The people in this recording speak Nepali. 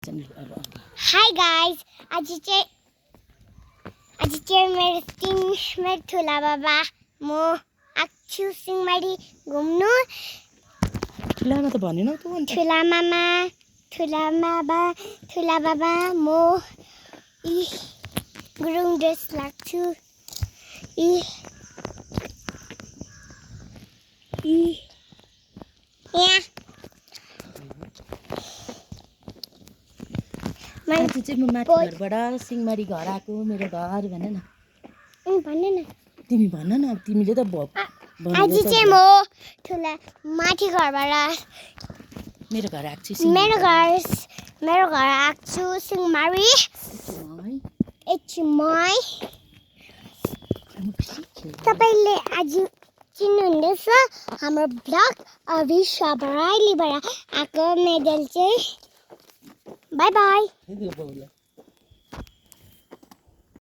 Hi guys, आज चाहिँ मेरो ठुला बाबा म आछु सिंहमारी घुम्नु ठुलामा त भनेनौ त अन्त ठुला बाबा म गुरुङ ड्रेस लाग्छु यहाँ आज चाहिँ म माथि घरबाट सिंहमारी घर आएको मेरो घर भन न भन्नु न तिमी भन न तिमीले त आज चाहिँ म ठुला माथि घरबाट मेरो घर आएको छु मेरो घर आएको छु सिंहमारी एचमाई तपाईले आज चिन्नुहुँदैछ हाम्रो ब्लग अभिष बराइलीबाट आएको मेडल चाहिँ बाई बाई